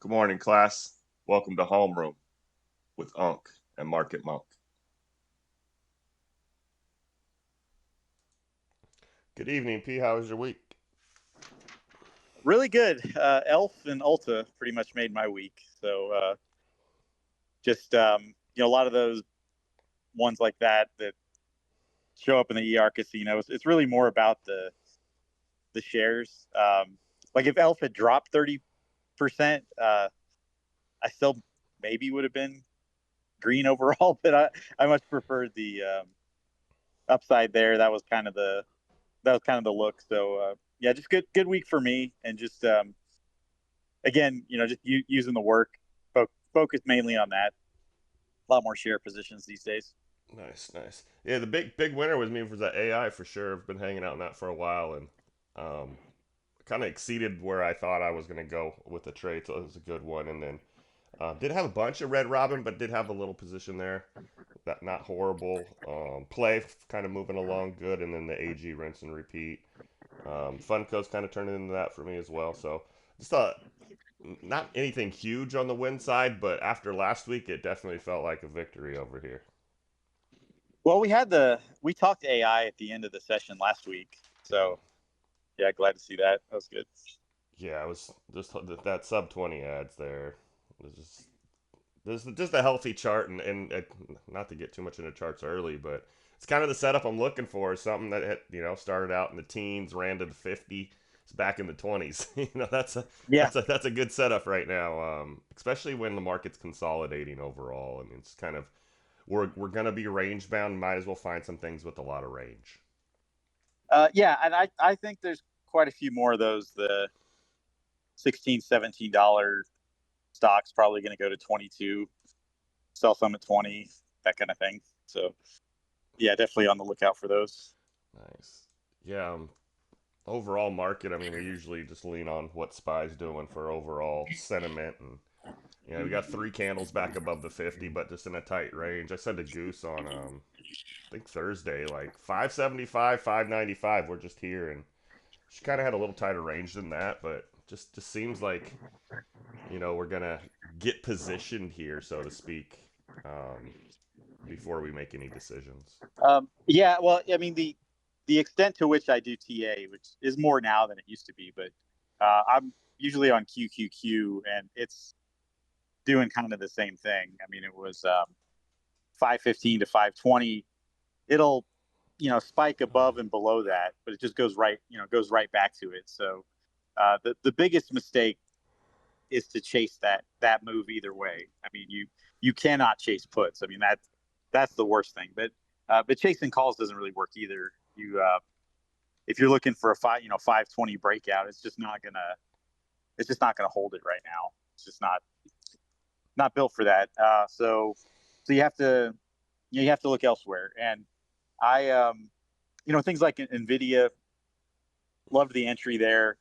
Good morning, class. Welcome to Homeroom with Unc and Market Monk. Good evening, P. How was your week? Really good. Elf and Ulta pretty much made my week. So just a lot of those ones like that show up in the ER casinos. It's really more about the shares. Like if Elf had dropped 30%, I still maybe would have been green overall, but I much preferred the upside there. That was kind of the look. So yeah, just good week for me, and just again, just using the work, focus mainly on that. A lot more share positions these days. Nice, nice. Yeah, the big winner was me for that AI for sure. I've been hanging out in that for a while and um, kind of exceeded where I thought I was going to go with the trade, so it was a good one. And then did have a bunch of Red Robin, but did have a little position there. That not horrible. Play kind of moving along good, and then the AG rinse and repeat. Funco's kind of turning into that for me as well. So just not anything huge on the win side, but after last week, it definitely felt like a victory over here. Well, we talked AI at the end of the session last week, Yeah, so yeah, glad to see that. That was good. yeah, I was just that sub 20 ads there. It was just there's just a healthy chart, and not to get too much into charts early, but it's kind of the setup I'm looking for. Something that started out in the teens, ran to the 50. It's back in the 20s. That's a Yeah, that's a good setup right now, especially when the market's consolidating overall. I mean, it's kind of we're gonna be range bound. Might as well find some things with a lot of range. yeah, and I think there's quite a few more of those. The 16, $17 stocks probably going to go to 22, sell some at 20, that kind of thing. So yeah, definitely on the lookout for those. Nice. Yeah. Overall market. I mean, we usually just lean on what Spy's doing for overall sentiment, and we got three candles back above the 50, but just in a tight range. I said to Goose on I think Thursday, like 575, 595. We're just here, and she kind of had a little tighter range than that, but just seems like we're gonna get positioned here, so to speak, um, before we make any decisions. Yeah, well, I mean the extent to which I do TA, which is more now than it used to be, but I'm usually on QQQ, and it's doing kind of the same thing. I mean, it was 515 to 520. It'll spike above and below that, but it just goes right back to it. So the biggest mistake is to chase that move either way. I mean, you cannot chase puts. I mean that's the worst thing. But chasing calls doesn't really work either. You if you're looking for a 520 breakout, it's just not gonna hold it right now. It's just not built for that. So you have to look elsewhere. And I things like Nvidia, loved the entry there,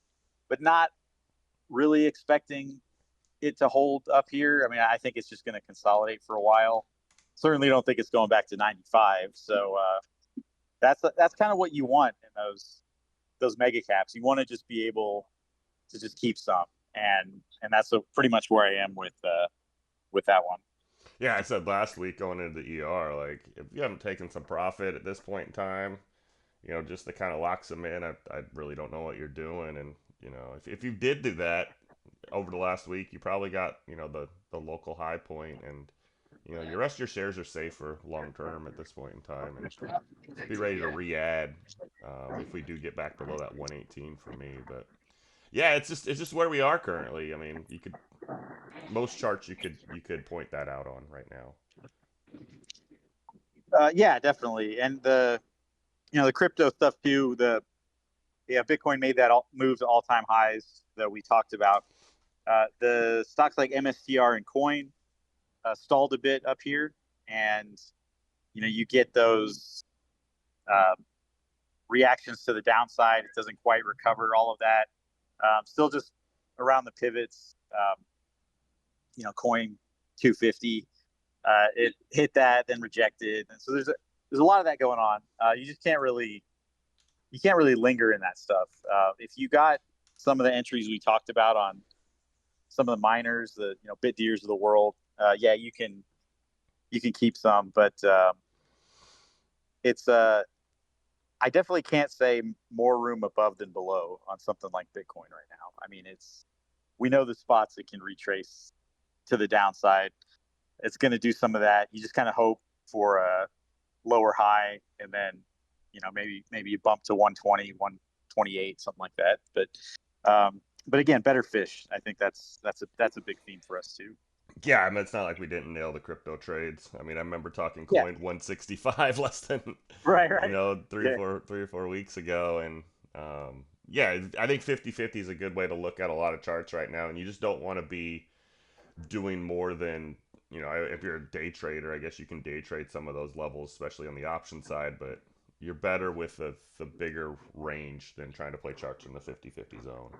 but not really expecting it to hold up here. I mean, I think it's just going to consolidate for a while. Certainly don't think it's going back to 95. So that's kind of what you want in those mega caps. You want to just be able to just keep some, and that's pretty much where I am with that one. Yeah, I said last week going into the ER, like if you haven't taken some profit at this point in time, just to kind of lock some in, I really don't know what you're doing. And if you did do that over the last week, you probably got the local high point, and your rest of your shares are safer long term at this point in time, and just be ready to re-add if we do get back below that 118 for me. But yeah, it's just where we are currently. I mean, you could most charts you could point that out on right now. Yeah, definitely. And the crypto stuff too. Bitcoin made that move to all time highs that we talked about. The stocks like MSTR and Coin stalled a bit up here, and you get those uh, reactions to the downside. It doesn't quite recover all of that. Still just around the pivots. Coin 250. It hit that, then rejected, and so there's a lot of that going on. You can't really linger in that stuff. If you got some of the entries we talked about on some of the miners, the bit deers of the world, yeah, you can keep some, but it's I definitely can't say more room above than below on something like Bitcoin right now. I mean, we know the spots it can retrace to the downside. It's going to do some of that. You just kind of hope for a lower high, and then maybe you bump to 120, 128, something like that. But again, better fish. I think that's a big theme for us too. Yeah, I mean, it's not like we didn't nail the crypto trades. I mean, I remember talking Yeah. coin 165 less than Right. three Yeah. or four weeks ago, and yeah, I think 50-50 is a good way to look at a lot of charts right now, and you just don't want to be doing more than if you're a day trader, I guess you can day trade some of those levels, especially on the option side, but you're better with the bigger range than trying to play charts in the 50-50 zone.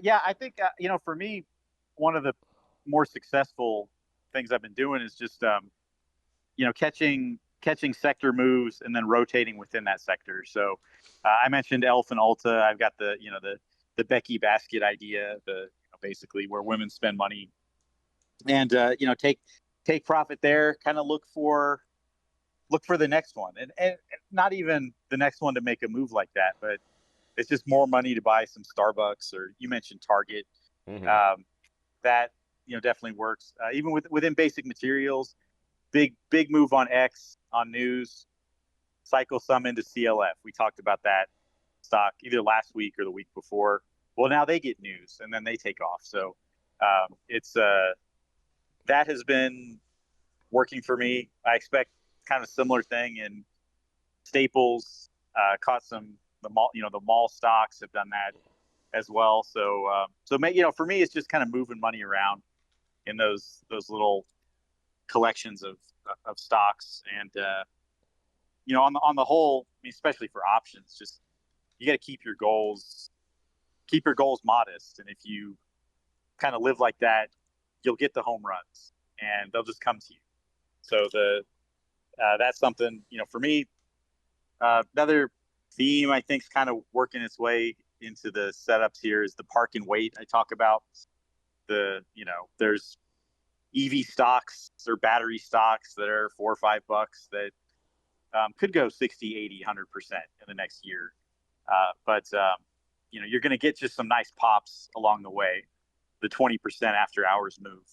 Yeah, I think for me, one of the more successful things I've been doing is just catching sector moves and then rotating within that sector. So I mentioned Elf and Alta. I've got the Becky basket idea, basically where women spend money and take profit there. Kind of look for the next one, and not even the next one to make a move like that, but it's just more money to buy some Starbucks, or you mentioned Target. Mm-hmm. That definitely works. Even within basic materials, big move on X on news. Cycle some into CLF. We talked about that stock either last week or the week before. Well, now they get news and then they take off. So it's that has been working for me. I expect kind of similar thing in staples. Caught the mall stocks have done that as well. So for me, it's just kind of moving money around in those little collections of stocks, and on the whole, I mean, especially for options, just you got to keep your goals modest, and if you kind of live like that, you'll get the home runs and they'll just come to you. So that's something for me. Another theme I think is kind of working its way into the setups here is the park and wait. I talk about there's EV stocks or battery stocks that are $4 or $5 that could go 60, 80, 100% in the next year. But you're going to get just some nice pops along the way. The 20% after hours move.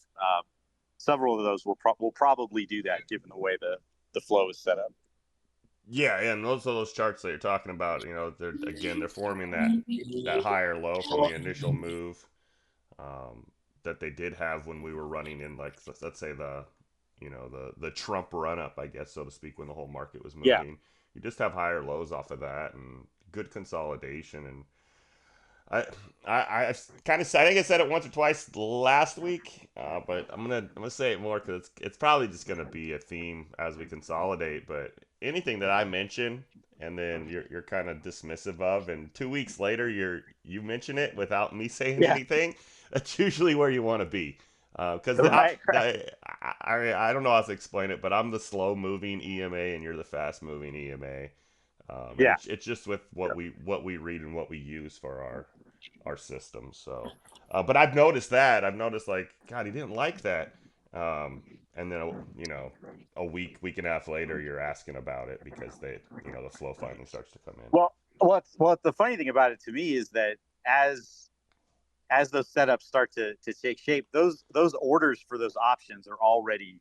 Several of those will probably do that given the way the flow is set up. Yeah, and those charts that you're talking about, they're forming that higher low from the initial move that they did have when we were running in, like, let's say the Trump run up, I guess, so to speak, when the whole market was moving. Yeah. You just have higher lows off of that and good consolidation. And I kind of, I think I said it once or twice last week, but I'm gonna say it more because it's probably just gonna be a theme as we consolidate. But anything that I mention and then you're kind of dismissive of, and 2 weeks later you mention it without me saying Yeah. anything, that's usually where you want to be. Because Right. I don't know how to explain it, but I'm the slow moving EMA and you're the fast moving EMA. And Yeah. it's just with what we read and what we use for our system. So, but I've noticed like, God, he didn't like that. And then a week and a half later, you're asking about it because the flow finally starts to come in. Well, the funny thing about it to me is that as those setups start to take shape, those orders for those options are already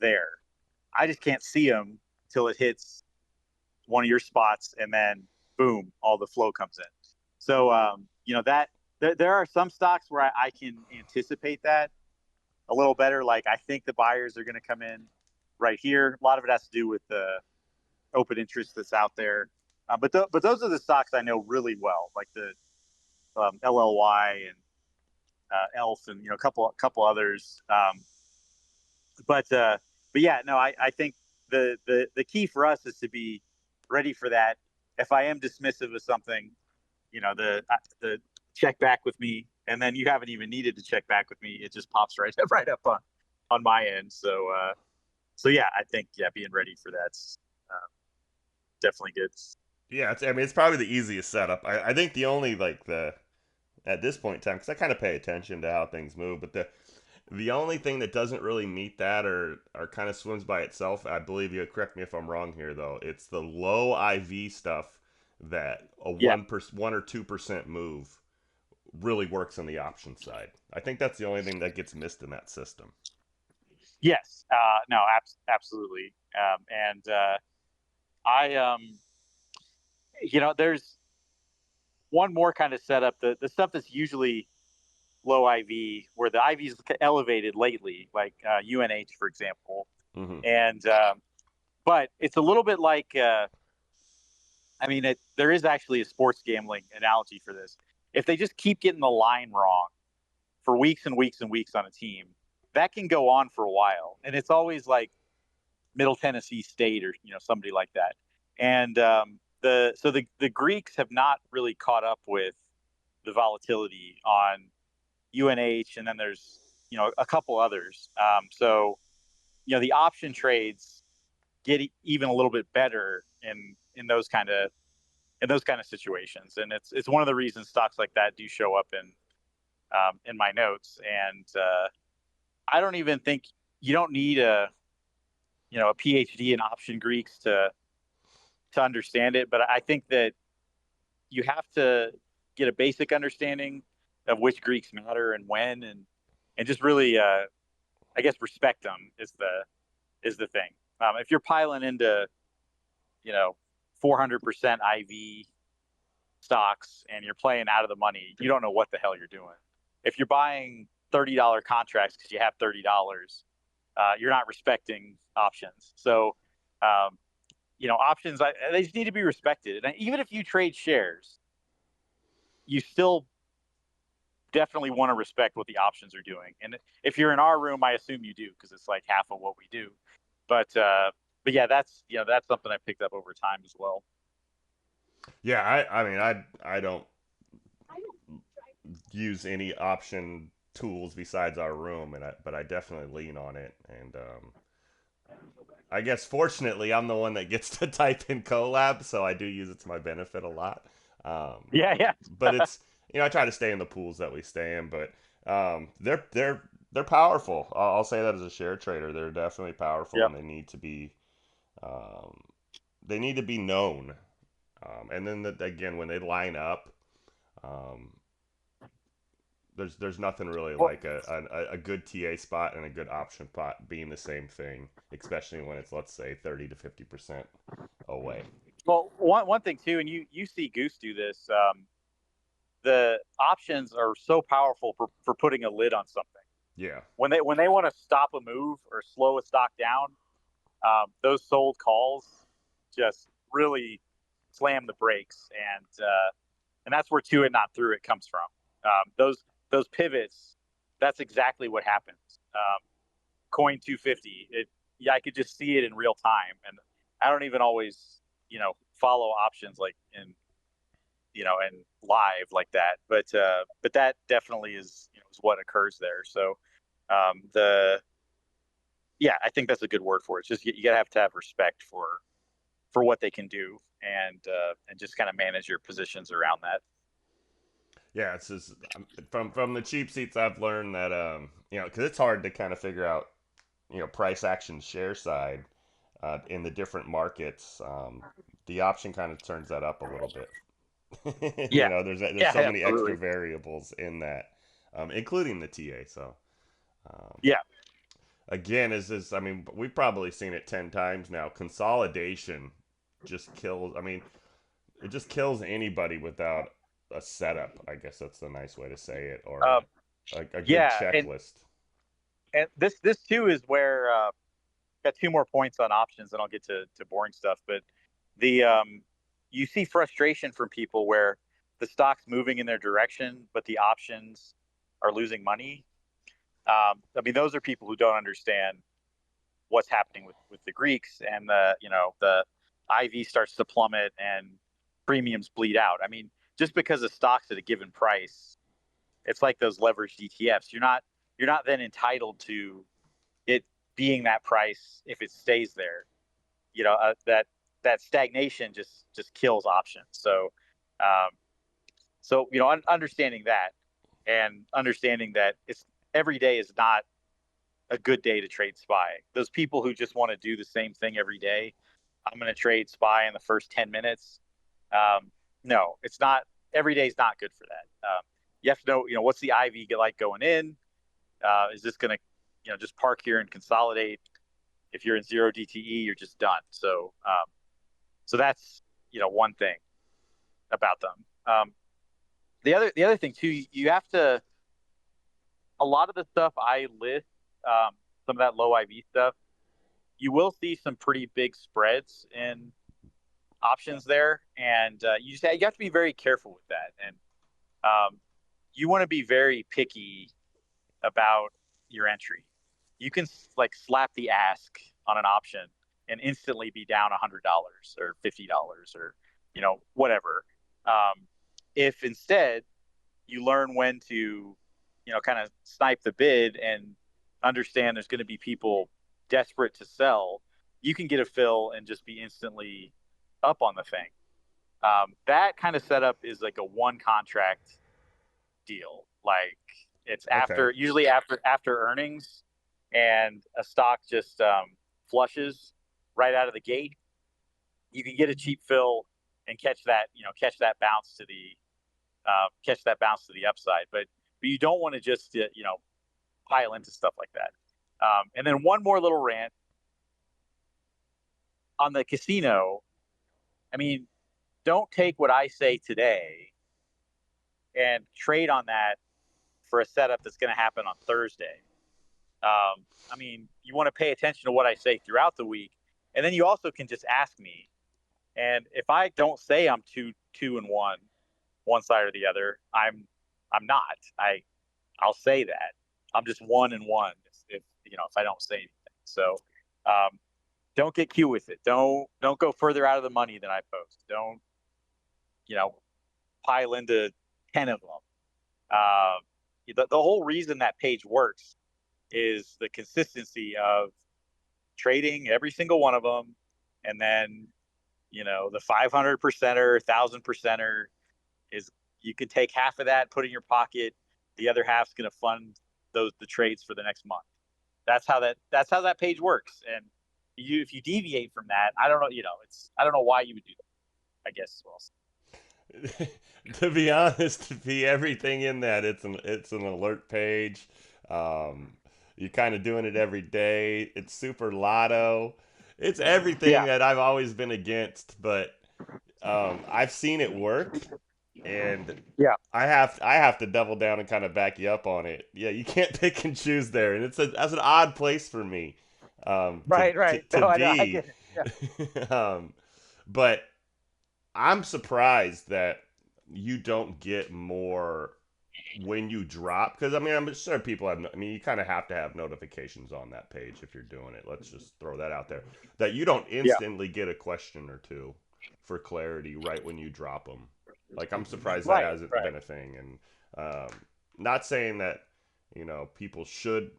there. I just can't see them till it hits one of your spots, and then boom, all the flow comes in. So that there are some stocks where I can anticipate that a little better. Like, I think the buyers are going to come in right here. A lot of it has to do with the open interest that's out there. But those are the stocks I know really well, like the LLY and Elf and a couple others. But yeah, no, I think the key for us is to be ready for that. If I am dismissive of something, the check back with me, and then you haven't even needed to check back with me. It just pops right up on my end. So yeah, I think being ready for that's definitely good. Yeah, it's probably the easiest setup. I think the only, like, at this point in time because I kind of pay attention to how things move. But the only thing that doesn't really meet that or kind of swims by itself, I believe you correct me if I'm wrong here though, it's the low IV stuff that a Yeah. 1 or 2% move really works on the option side. I think that's the only thing that gets missed in that system. Yes. No. Absolutely. And I there's one more kind of setup. The stuff that's usually low IV, where the IV is elevated lately, like UNH, for example. Mm-hmm. And but it's a little bit like there is actually a sports gambling analogy for this. If they just keep getting the line wrong for weeks and weeks and weeks on a team, that can go on for a while, and it's always like Middle Tennessee State or somebody like that. And the Greeks have not really caught up with the volatility on UNH, and then there's a couple others. The option trades get even a little bit better in those kind of situations, and it's one of the reasons stocks like that do show up in my notes. And I don't even think you don't need a PhD in option Greeks to understand it, but I think that you have to get a basic understanding of which Greeks matter and when, and just really I guess respect them is the thing. If you're piling into 400% IV stocks and you're playing out of the money, you don't know what the hell you're doing. If you're buying $30 contracts because you have $30, you're not respecting options. So, options, they just need to be respected. And even if you trade shares, you still definitely want to respect what the options are doing. And if you're in our room, I assume you do, because it's like half of what we do. But yeah, that's something I picked up over time as well. Yeah, I mean, I don't use any option tools besides our room, but I definitely lean on it. And I guess fortunately, I'm the one that gets to type in Colab, so I do use it to my benefit a lot. Yeah. But it's I try to stay in the pools that we stay in, but they're powerful. I'll say that as a share trader, they're definitely powerful, Yep. and um, they need to be known. And then again, when they line up, um, there's nothing really Well, like a good TA spot and a good option spot being the same thing, especially when it's, let's say, 30 to 50% away. well, one thing too, and you see Goose do this. The options are so powerful for putting a lid on something. Yeah. When they want to stop a move or slow a stock down, those sold calls just really slam the brakes, and that's where to it not through it comes from. Those pivots, that's exactly what happens. Coin 250, yeah, I could just see it in real time, and I don't even always follow options like in and live like that, but that definitely is what occurs there. So the yeah, I think that's a good word for it. It's just you gotta have to have respect for what they can do, and just kind of manage your positions around that. Yeah, it's just from the cheap seats I've learned that because it's hard to kind of figure out price action share side in the different markets. The option kind of turns that up a little bit. Yeah, There's yeah, so many extra absolutely. variables in that, including the TA. So Yeah, again, is I mean, we've probably seen it 10 times now. Consolidation just kills. I mean, it just kills anybody without a setup. I guess that's the nice way to say it, or uh, a good yeah, checklist. and this too is where got two more points on options, and I'll get to boring stuff. But the you see frustration from people where the stock's moving in their direction, but the options are losing money. Those are people who don't understand what's happening with the Greeks, and the IV starts to plummet and premiums bleed out. Just because the stock's at a given price, it's like those leveraged ETFs. You're not then entitled to it being that price if it stays there. That stagnation just kills options. So So, understanding that and understanding that it's every day is not a good day to trade SPY. Those people who just want to do the same thing every day, I'm going to trade SPY in the first 10 minutes. No, it's not. Every day is not good for that. You have to know, what's the IV like going in? Is this going to, just park here and consolidate? If you're in zero DTE, you're just done. So that's, one thing about them. The other thing too, you have to, a lot of the stuff I list, some of that low IV stuff, you will see some pretty big spreads in options there, and you have to be very careful with that. And you want to be very picky about your entry. You can like slap the ask on an option and instantly be down $100 or $50 or whatever. If instead you learn when to kind of snipe the bid and understand there's going to be people desperate to sell, you can get a fill and just be instantly up on the thing. That kind of setup is like a one contract deal. Like it's usually after earnings, and a stock just flushes right out of the gate. You can get a cheap fill and catch that bounce to the upside. But you don't want to just pile into stuff like that. And then one more little rant on the casino. I mean, don't take what I say today and trade on that for a setup that's going to happen on Thursday. I mean, you want to pay attention to what I say throughout the week, and then you also can just ask me. And if I don't say I'm 2-2 and 1 side or the other, I'm not. I'll say that I'm just 1 and 1 if I don't say anything. So don't get cute with it. Don't go further out of the money than I post. Don't pile into 10 of them. The whole reason that page works is the consistency of trading every single one of them, and then the 500 percenter, 1,000 percenter is, you can take half of that, put it in your pocket. The other half's going to fund the trades for the next month. That's how that page works. And if you deviate from that, I don't know. I don't know why you would do that, I guess as well. To be honest, to be everything in that, it's an alert page. You're kind of doing it every day. It's super lotto. It's everything that I've always been against, but I've seen it work, and I have to double down and kind of back you up on it. Yeah, you can't pick and choose there, and that's an odd place for me. Right. To no, be. I get it. Yeah. But I'm surprised that you don't get more when you drop, because I mean, I'm sure people have. I mean, you kind of have to have notifications on that page if you're doing it. Let's just throw that out there. That you don't instantly get a question or two for clarity right when you drop them. Like, I'm surprised that hasn't been a thing. And not saying that people should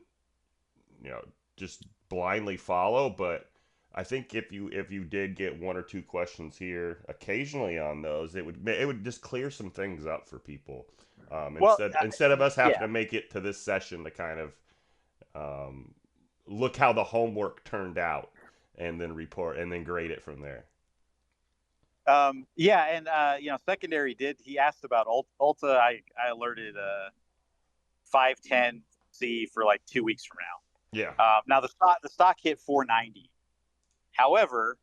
just blindly follow, but I think if you did get one or two questions here occasionally on those, it would just clear some things up for people. Instead of us having to make it to this session to kind of look how the homework turned out and then report and then grade it from there. Secondary he asked about Ulta. I alerted 510C for like 2 weeks from now. Yeah. Now the stock hit 490. However,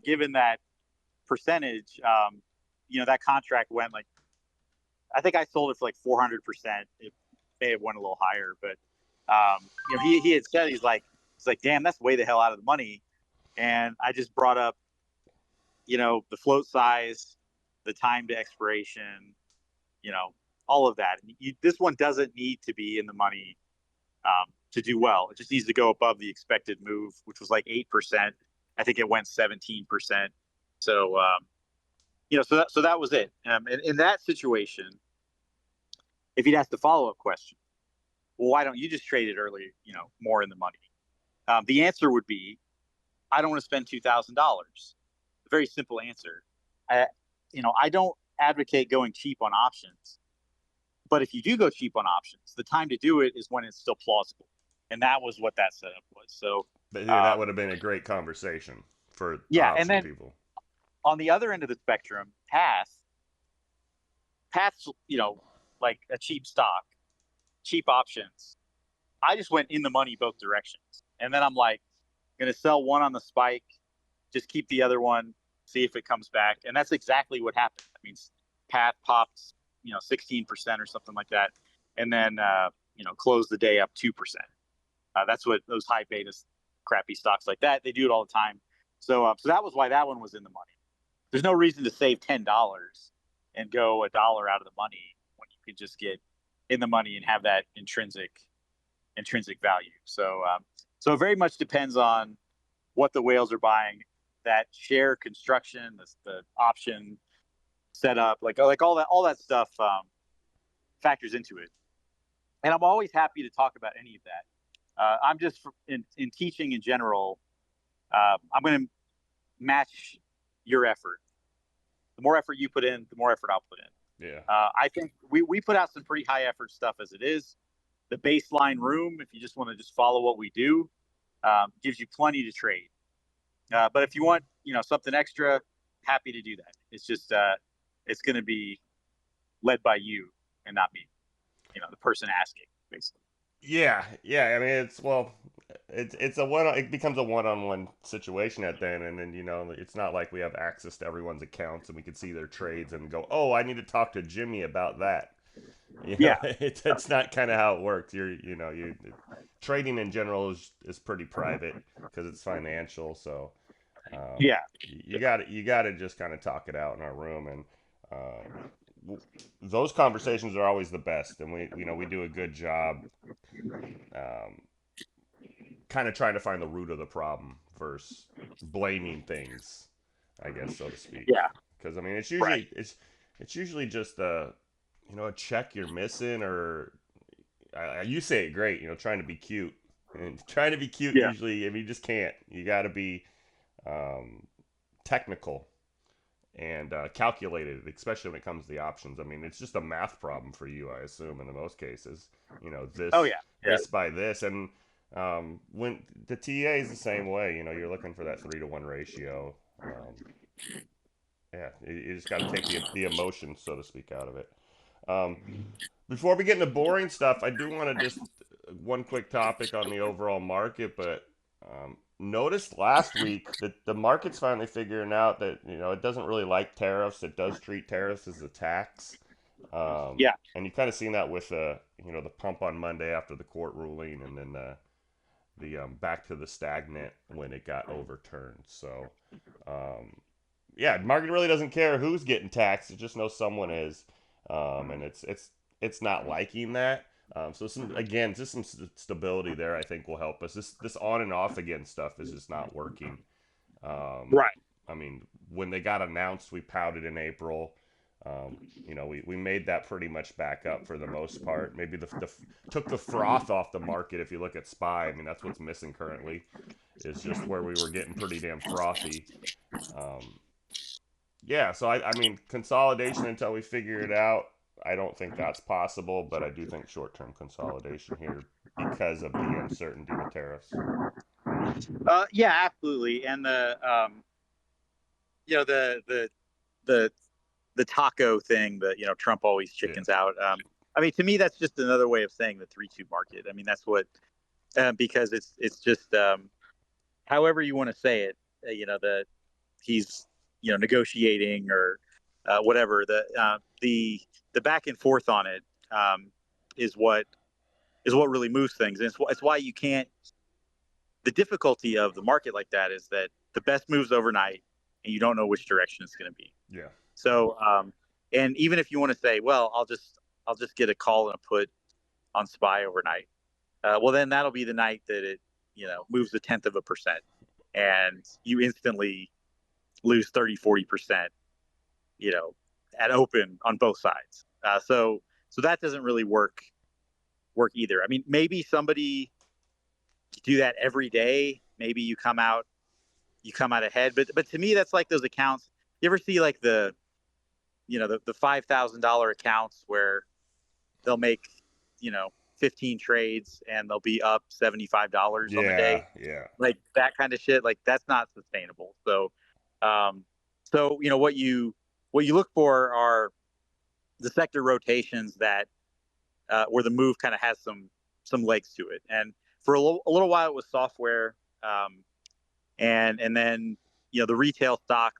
given that percentage, that contract went like, I think I sold it for like 400%. It may have went a little higher, but he had said he's like, damn, that's way the hell out of the money. And I just brought up, the float size, the time to expiration, all of that. This one doesn't need to be in the money to do well. It just needs to go above the expected move, which was like 8%. I think it went 17%. So, so that was it. In that situation, if you'd ask the follow-up question, well, why don't you just trade it early, more in the money? The answer would be, I don't want to spend $2,000. A very simple answer. I don't advocate going cheap on options. But if you do go cheap on options, the time to do it is when it's still plausible. And that was what that setup was. So, But yeah, that would have been a great conversation for yeah. And option then people. on the other end of the spectrum, Path's, like a cheap stock, cheap options. I just went in the money both directions. And then I'm like, going to sell one on the spike, just keep the other one, see if it comes back. And that's exactly what happened. I mean, Path popped, 16% or something like that. And then, closed the day up 2%. That's what those high beta crappy stocks like that, they do it all the time. So that was why that one was in the money. There's no reason to save $10 and go $1 out of the money when you could just get in the money and have that intrinsic value. So it very much depends on what the whales are buying, that share construction, the option setup, like all that stuff factors into it. And I'm always happy to talk about any of that. I'm just in teaching in general. I'm going to match your effort. The more effort you put in, the more effort I'll put in. Yeah. I think we put out some pretty high effort stuff as it is. The baseline room, if you just want to just follow what we do, gives you plenty to trade. But if you want, something extra, happy to do that. It's just it's going to be led by you and not me. The person asking, basically. Yeah. I mean, it becomes a one-on-one situation at then, and then it's not like we have access to everyone's accounts and we can see their trades and go, oh, I need to talk to Jimmy about that. Yeah. It's not kind of how it works. Trading in general is pretty private because it's financial. So Yeah. you got to just kind of talk it out in our room, and those conversations are always the best, and we do a good job kind of trying to find the root of the problem versus blaming things, I guess, so to speak. Yeah. Because I mean, it's usually just a check you're missing, or you say it great, trying to be cute. And trying to be cute, Yeah. usually, I mean, you just can't. You got to be technical and calculated, especially when it comes to the options. I mean, it's just a math problem for you, I assume, in the most cases. This, Oh, yeah. this by this, and when the TA is the same way, you're looking for that 3-to-1 ratio. Yeah, you just got to take the emotion, so to speak, out of it. Before we get into boring stuff, I do want to just one quick topic on the overall market, but noticed last week that the market's finally figuring out that it doesn't really like tariffs. It does treat tariffs as a tax. Yeah. And you've kind of seen that with the pump on Monday after the court ruling, and then the back to the stagnant when it got overturned. So yeah, market really doesn't care who's getting taxed. It just knows someone is, and it's not liking that. So just some stability there, I think, will help us. This on and off again stuff is just not working. Right. I mean, when they got announced, we pouted in April. We made that pretty much back up for the most part. Maybe took the froth off the market. If you look at SPY, I mean, that's what's missing currently. Is just where we were getting pretty damn frothy. Yeah, so I mean, consolidation until we figure it out. I don't think that's possible, but I do think short-term consolidation here because of the uncertainty with tariffs. Yeah, absolutely. And the taco thing that Trump always chickens out. I mean, to me, that's just another way of saying the 3-2 market. I mean, that's what because it's just however you want to say it. That he's negotiating or whatever. The back and forth on it is what really moves things, and it's why you can't. The difficulty of the market like that is that the best moves overnight, and you don't know which direction it's going to be. Yeah. So, and even if you want to say, well, I'll just get a call and a put on SPY overnight. Well, then that'll be the night that it moves 0.1%, and you instantly lose 30-40%. At open on both sides. So that doesn't really work either. I mean, maybe somebody do that every day. Maybe you come out ahead. But to me, that's like those accounts. You ever see like the the $5,000 accounts where they'll make 15 trades and they'll be up $75 on the Yeah, day, yeah. like that kind of shit. Like that's not sustainable. Um, what you look for are the sector rotations that where the move kind of has some legs to it. And for a little while, it was software, and then the retail stock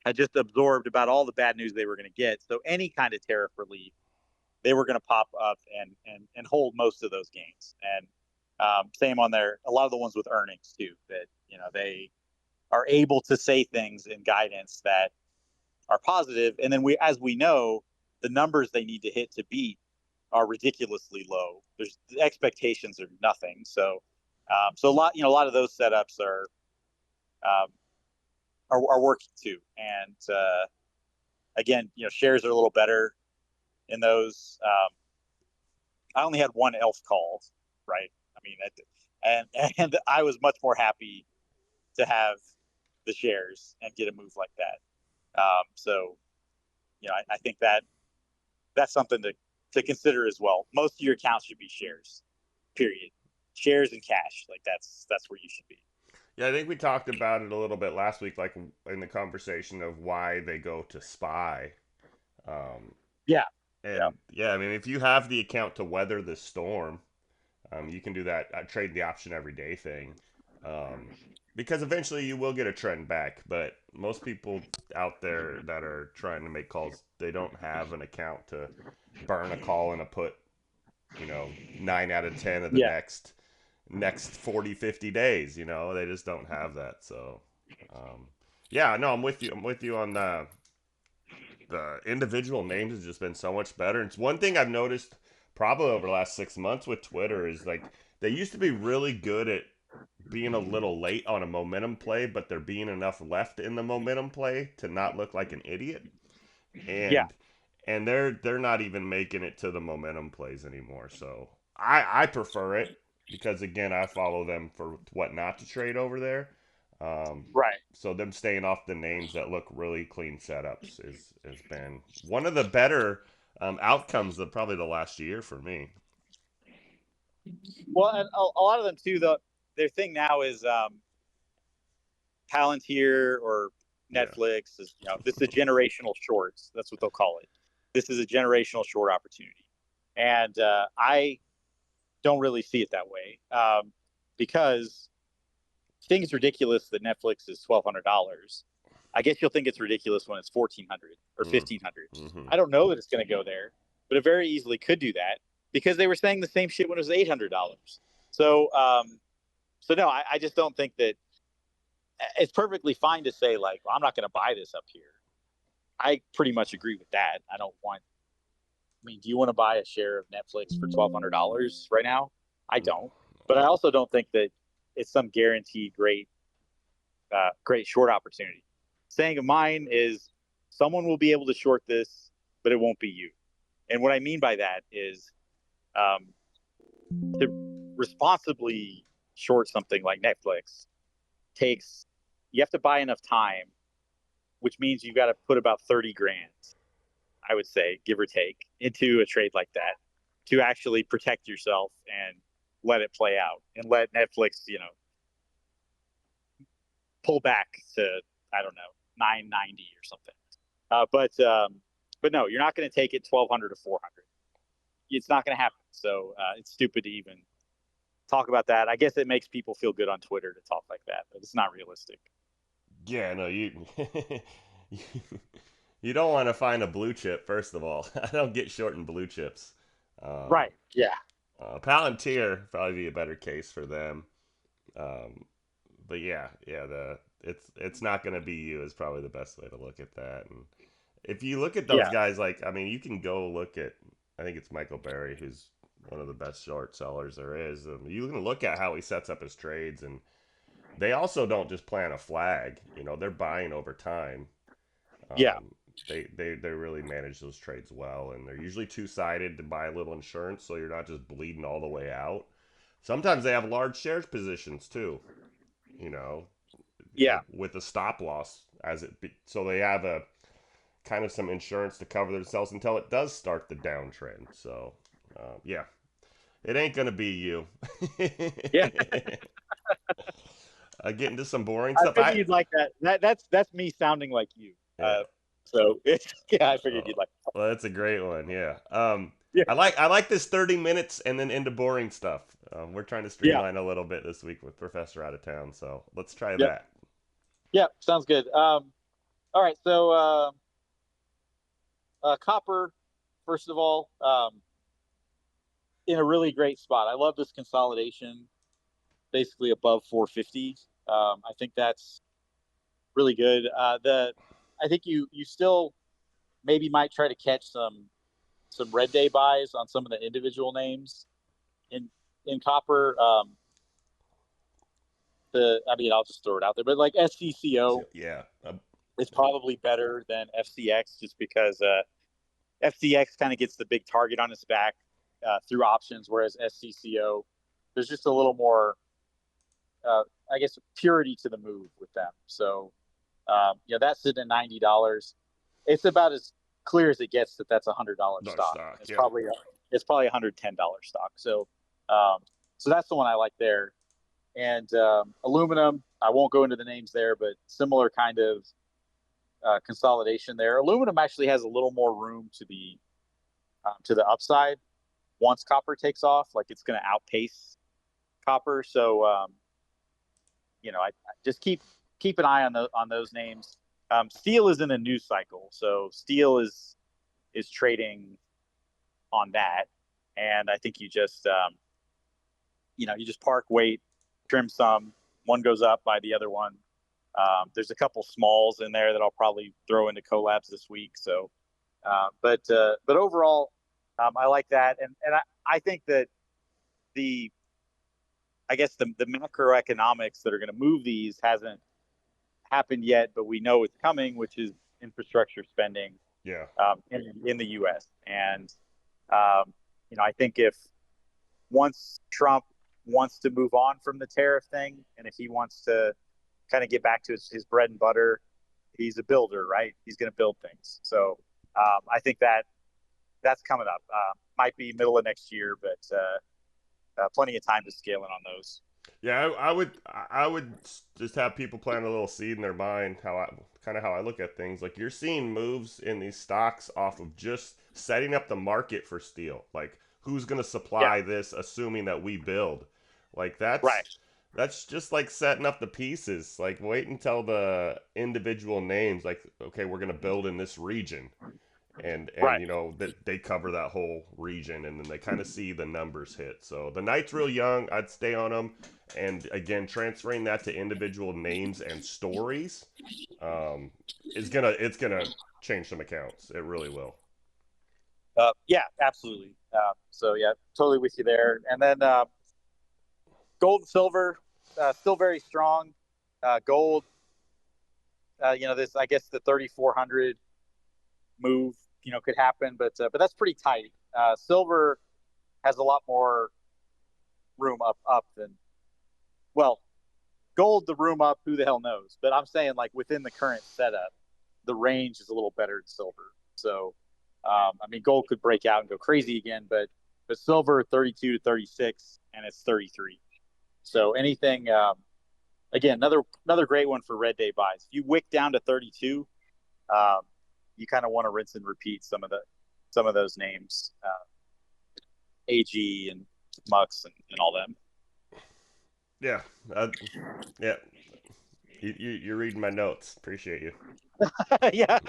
had just absorbed about all the bad news they were going to get. So any kind of tariff relief, they were going to pop up and hold most of those gains. And same on a lot of the ones with earnings too, that they are able to say things in guidance that are positive, and then as we know, the numbers they need to hit to beat are ridiculously low. The expectations are nothing. So a lot of those setups um, are working too. And again, shares are a little better in those. I only had one elf call, right? I mean, and I was much more happy to have the shares and get a move like that. I think that's something to consider as well. Most of your accounts should be shares, period. Shares and cash, like that's where you should be. Yeah, I think we talked about it a little bit last week, like in the conversation of why they go to SPY. Um, Yeah, yeah, and yeah, I mean, if you have the account to weather the storm, you can do that. Trade the option every day thing, um, because eventually you will get a trend back. But most people out there that are trying to make calls, they don't have an account to burn a call and a put. 9 out of 10 of the yeah. next 40, 50 days. They just don't have that. So, yeah, no, I'm with you. I'm with you on the individual names has just been so much better. And it's one thing I've noticed probably over the last 6 months with Twitter is like they used to be really good at being a little late on a momentum play, but there being enough left in the momentum play to not look like an idiot. Yeah. And they're not even making it to the momentum plays anymore. So I prefer it because again I follow them for what not to trade over there. Right. So them staying off the names that look really clean setups is has been one of the better outcomes of probably the last year for me. Well, and a lot of them too. Their thing now is Palantir or Yeah. Netflix is this is a generational shorts. That's what they'll call it. This is a generational short opportunity, and I don't really see it that way because I think it's ridiculous that Netflix is $1,200. I guess you'll think it's ridiculous when it's 1,400 or Mm. 1,500. Mm-hmm. I don't know that it's going to go there, but it very easily could do that because they were saying the same shit when it was $800. So no, I just don't think that it's perfectly fine to say like, well, I'm not going to buy this up here. I pretty much agree with that. I don't want. I mean, do you want to buy a share of Netflix for $1,200 right now? I don't. But I also don't think that it's some guaranteed great short opportunity. Saying of mine is someone will be able to short this, but it won't be you. And what I mean by that is um, to responsibly short something like Netflix takes you have to buy enough time, which means you got to put about 30 grand, I would say, give or take, into a trade like that to actually protect yourself and let it play out and let Netflix, pull back to, I don't know, 990 or something. But no, you're not going to take it 1,200 to 400. It's not going to happen. So it's stupid to even talk about that. I guess it makes people feel good on Twitter to talk like that, but it's not realistic. Yeah, no, you you don't want to find a blue chip. First of all, I don't get short in blue chips. Um, Right. Yeah. Palantir probably be a better case for them. Um, but yeah, it's not going to be you is probably the best way to look at that. And if you look at those Yeah. guys, like I mean, you can go look at I think it's Michael Berry who's one of the best short sellers there is. You can look at how he sets up his trades, and they also don't just plant a flag. They're buying over time. Yeah. Um, they really manage those trades well, and they're usually two sided to buy a little insurance, so you're not just bleeding all the way out. Sometimes they have large shares positions too. You know, Yeah. with a stop loss so they have a kind of some insurance to cover themselves until it does start the downtrend. So, yeah, it ain't gonna be you. Yeah, Get into some boring I stuff. figured you'd like that. That's me sounding like you. Yeah. So it's, yeah, I figured Oh, you'd like. well, that's a great one. Yeah. Yeah, I like this 30 minutes and then into boring stuff. We're trying to yeah, streamline a little bit this week with Professor out of town, so let's try yep, that. yep. Sounds good. All right. So copper, first of all, in a really great spot. I love this consolidation, basically above 450. I think that's really good. I think you still maybe might try to catch some red day buys on some of the individual names in copper. I mean, I'll just throw it out there, but like SCCO So, yeah. is probably better than FCX just because FCX kind of gets the big target on its back through options, whereas SCCO, there's just a little more, I guess, purity to the move with them. So, that's sitting at $90. It's about as clear as it gets that that's $100 Dark stock. stock. It's Yeah. probably $110 stock. So, so that's the one I like there. And aluminum, I won't go into the names there, but similar kind of consolidation there. Aluminum actually has a little more room to the upside once copper takes off. Like it's going to outpace copper. So I just keep an eye on those names. Steel is in a news cycle, so steel is trading on that, and I think you just you just park, wait, trim some. One goes up by the other one. There's a couple smalls in there that I'll probably throw into collabs this week. So, but overall, I like that, and I think that the I guess the macroeconomics that are going to move these hasn't happened yet, but we know it's coming, which is infrastructure spending Yeah. in the U.S. And I think if once Trump wants to move on from the tariff thing, and if he wants to kind of get back to his bread and butter, he's a builder, right? He's going to build things. So I think that's coming up. Might be middle of next year, but plenty of time to scale in on those. Yeah, I would just have people plant a little seed in their mind how I look at things. Like you're seeing moves in these stocks off of just setting up the market for steel. Like who's going to Yeah, supply this assuming that we build. Like right, that's just like setting up the pieces. Like wait until the individual names like okay, we're going to build in this region and right. that they cover that whole region and then they kind of see the numbers hit. So the night's real young. I'd stay on them, and again, transferring that to individual names and stories um, it's gonna change some accounts. It really will. Yeah, absolutely. So yeah, totally with you there. And then gold and silver, still very strong. Gold, this I guess the 3,400 move, could happen, but that's pretty tight. Silver has a lot more room up than well, gold the room up. Who the hell knows? But I'm saying like within the current setup, the range is a little better than silver. So I mean, gold could break out and go crazy again, but silver 32 to 36, and it's 33. So anything, again, another great one for red day buys. If you wick down to 32, um, you kind of want to rinse and repeat some of those names, AG and Mux and all them. Yeah, yeah. You're reading my notes. Appreciate you. Yeah,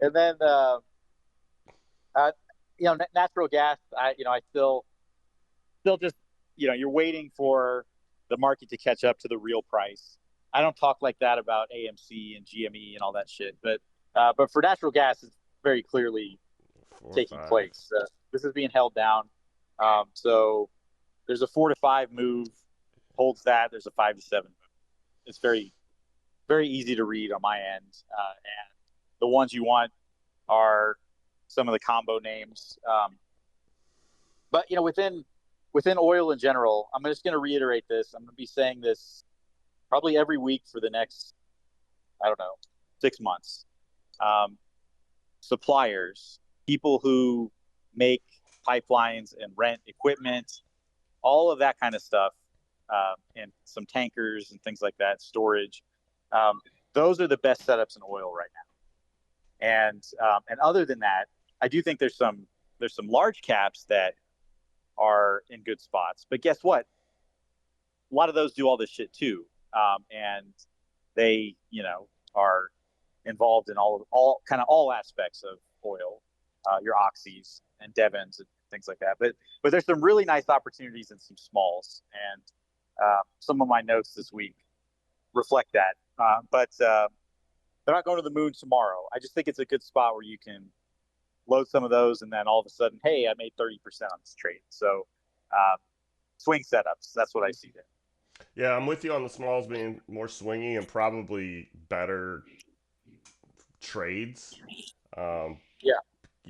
and then uh, natural gas. I still just you're waiting for the market to catch up to the real price. I don't talk like that about AMC and GME and all that shit, but for natural gas, it's very clearly 4 or taking 5. place. This is being held down. So there's a 4 to 5 move, holds that. There's a 5 to 7 move. It's very very easy to read on my end, and the ones you want are some of the combo names. But within oil in general, I'm just going to reiterate this. I'm going to be saying this probably every week for the next, I don't know, 6 months. Suppliers, people who make pipelines and rent equipment, all of that kind of stuff, and some tankers and things like that, storage. Those are the best setups in oil right now. And other than that, I do think there's some large caps that are in good spots. But guess what? A lot of those do all this shit too, and they are involved in all aspects of oil, your Oxys and Devons and things like that. But there's some really nice opportunities in some smalls, and some of my notes this week reflect that. But they're not going to the moon tomorrow. I just think it's a good spot where you can load some of those, and then all of a sudden, hey, I made 30% on this trade. So swing setups, that's what I see there. Yeah, I'm with you on the smalls being more swingy and probably better trades. Yeah.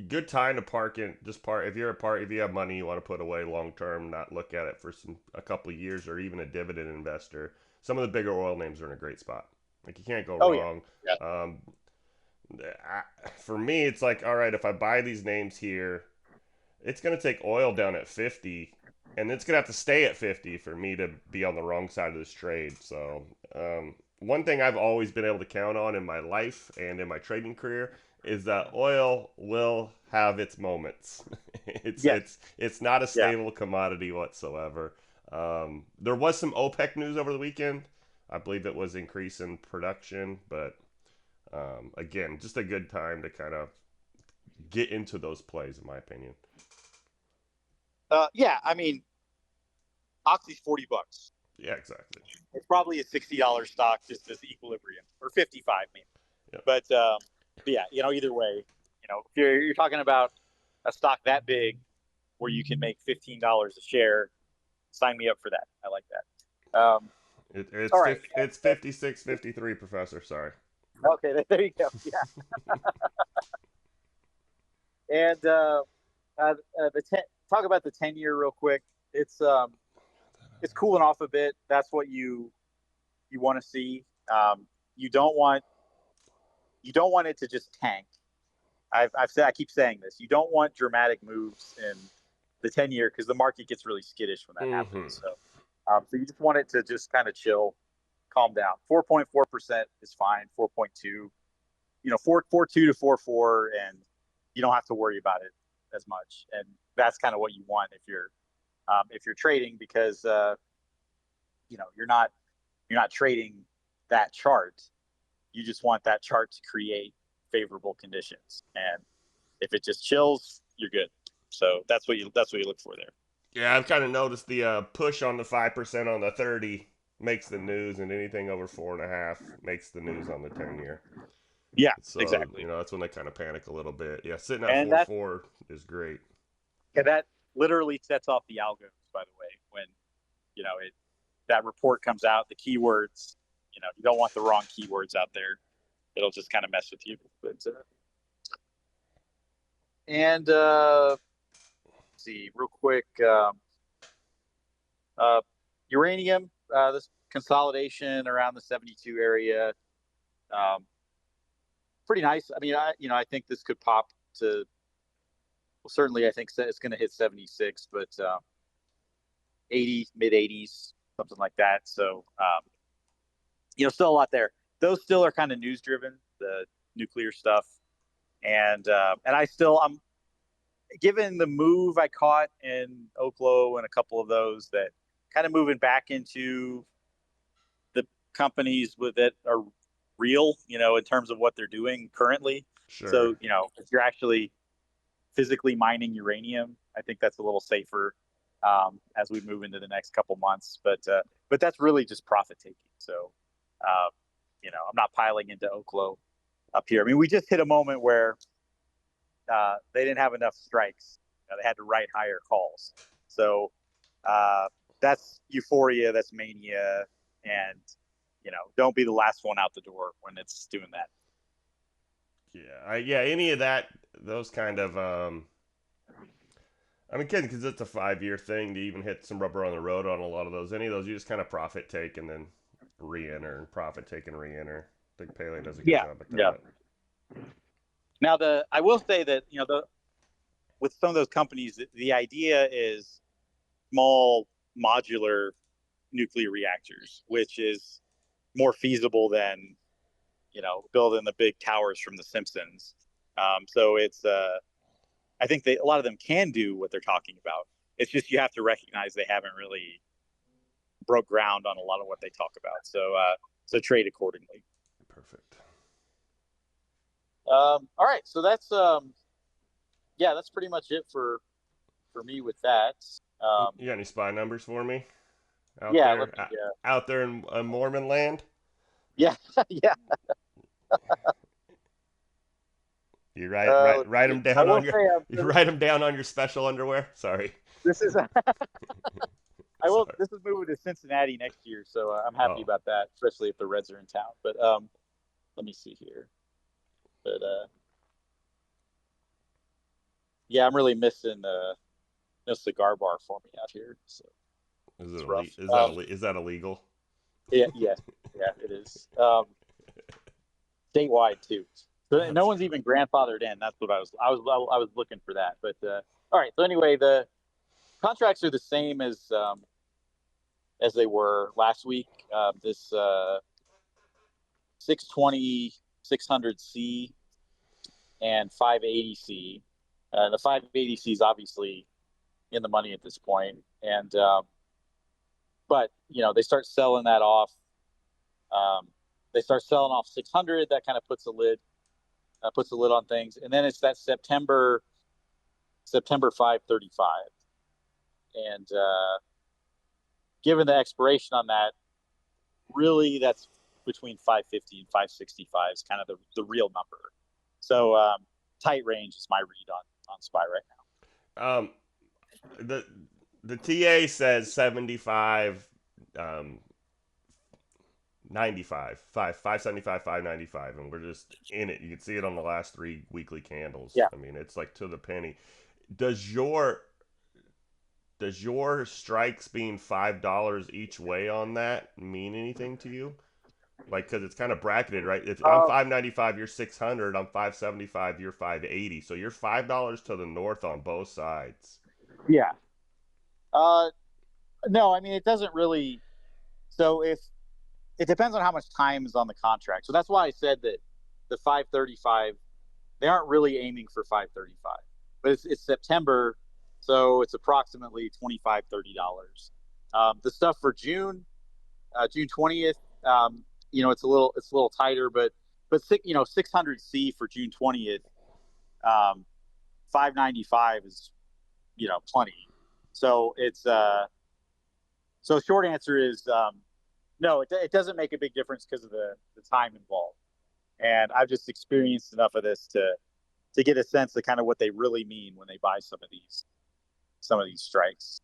Good time to park in. Just park if you have money you want to put away long term, not look at it for a couple of years or even a dividend investor. Some of the bigger oil names are in a great spot. Like you can't go wrong. Yeah. For me, it's like, all right, if I buy these names here, it's going to take oil down at 50, and it's going to have to stay at 50 for me to be on the wrong side of this trade. So, one thing I've always been able to count on in my life and in my trading career is that oil will have its moments. It's not a stable commodity whatsoever. There was some OPEC news over the weekend. I believe it was increase in production, but again, just a good time to kind of get into those plays, in my opinion. Yeah, I mean, Oxy's $40. Yeah, exactly. It's probably a $60 stock just as equilibrium, or 55 maybe. Yep. But yeah, either way, if you're talking about a stock that big where you can make $15 a share, sign me up for that. I like that. It's all right. It's 56.53, Professor. Sorry. Okay, there you go. Yeah. And talk about the 10-year real quick. It's cooling off a bit. That's what you want to see. You don't want it to just tank. I keep saying this. You don't want dramatic moves in the 10-year because the market gets really skittish when that happens. So you just want it to just kind of chill, calm down. 4.4% is fine. 4.2, 4.2 to 4.4, and you don't have to worry about it as much. And that's kind of what you want if you're trading, because you're not trading that chart. You just want that chart to create favorable conditions, and if it just chills, you're good. So that's what you look for there. Yeah, I've kind of noticed the push on the 5% on the 30 makes the news, and anything over 4.5 makes the news on the 10-year. Yeah, so, exactly. That's when they kind of panic a little bit. Yeah, sitting at 4.4 is great. Yeah, that literally sets off the algos, by the way, when that report comes out, the keywords, you don't want the wrong keywords out there. It'll just kind of mess with you. But let's see real quick. Uranium, this consolidation around the 72 area, pretty nice. I mean, I think this could pop to. Well, certainly, I think it's going to hit 76, but 80, mid 80s, something like that. So, still a lot there. Those still are kind of news driven, the nuclear stuff, and I'm given the move I caught in Oklo and a couple of those, that kind of moving back into the companies that are real, in terms of what they're doing currently. Sure. So, if you're actually physically mining uranium, I think that's a little safer as we move into the next couple months. But that's really just profit taking. So, I'm not piling into Oklo up here. I mean, we just hit a moment where they didn't have enough strikes. They had to write higher calls. So that's euphoria, that's mania, and don't be the last one out the door when it's doing that. Yeah, any of that, those kind of, because it's a 5-year thing to even hit some rubber on the road on a lot of those. Any of those, you just kind of profit take and then re-enter, and profit take and re-enter. I think Pele does a good Yeah, job at that. yeah. Now, I will say that with some of those companies, the idea is small modular nuclear reactors, which is more feasible than building the big towers from The Simpsons. So it's I think a lot of them can do what they're talking about. It's just you have to recognize they haven't really broke ground on a lot of what they talk about. So trade accordingly. Perfect. All right, so that's that's pretty much it for me with that. You got any spy numbers for me out Yeah, there? Out there in Mormon land? Yeah, yeah. You write them down on your you say, write them down on your special underwear. Sorry. this is I will. Sorry. This is moving to Cincinnati next year, so I'm happy about that, especially if the Reds are in town. But let me see here. But yeah, I'm really missing no cigar bar for me out here. So it's rough. Is that illegal? Yeah, yeah, it is. Statewide too. So no one's even grandfathered in. That's what I was looking for that. But all right. So anyway, the contracts are the same as they were last week. This 620, 600C, and 580C. The 580C is obviously in the money at this point, and but they start selling that off. They start selling off 600. That kind of puts a lid on things, and then it's that September 535, and given the expiration on that, really that's between 550 and 565 is kind of the real number. So tight range is my read on SPY right now. The TA says 75, 95, 575, 595, and we're just in it. You can see it on the last 3 weekly candles. Yeah. I mean, it's like to the penny. Does your strikes being $5 each way on that mean anything to you? Like, because it's kind of bracketed, right? If I'm 595, you're 600. I'm 575, you're 580. So you're $5 to the north on both sides. Yeah. No, I mean it doesn't really. So if it depends on how much time is on the contract. So that's why I said that the 535, they aren't really aiming for 535, but it's September, so it's approximately $25-$30. The stuff for June 20th, it's a little tighter, but 600C for June 20th, 595 is plenty. So it's so short answer is no, it doesn't make a big difference because of the time involved, and I've just experienced enough of this to get a sense of kind of what they really mean when they buy some of these strikes,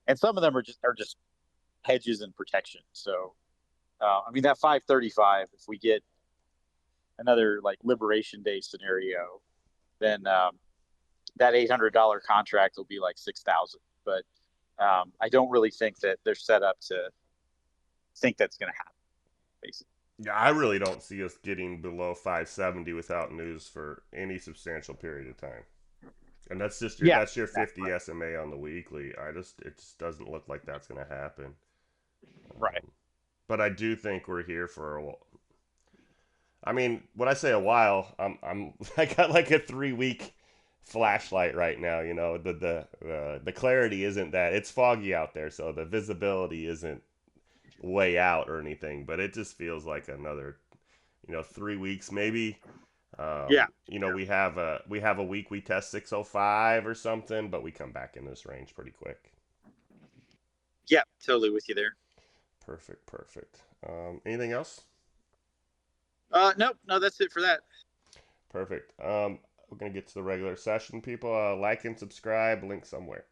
and some of them are just hedges and protection. So I mean that 535, if we get another like Liberation Day scenario, then that $800 contract will be like 6,000. But I don't really think that they're set up to think that's going to happen, basically. Yeah, I really don't see us getting below 570 without news for any substantial period of time. And that's just your 50 SMA on the weekly. It just doesn't look like that's going to happen. Right. But I do think we're here for a while. I mean, when I say a while, I got like a 3-week flashlight right now. The clarity isn't that, it's foggy out there, so the visibility isn't way out or anything, but it just feels like another 3 weeks maybe. We have a week we test 605 or something, but we come back in this range pretty quick. Yeah, totally with you there. Perfect. Anything else? Nope, no, that's it for that. Perfect. We're gonna get to the regular session, people. Like and subscribe, link somewhere.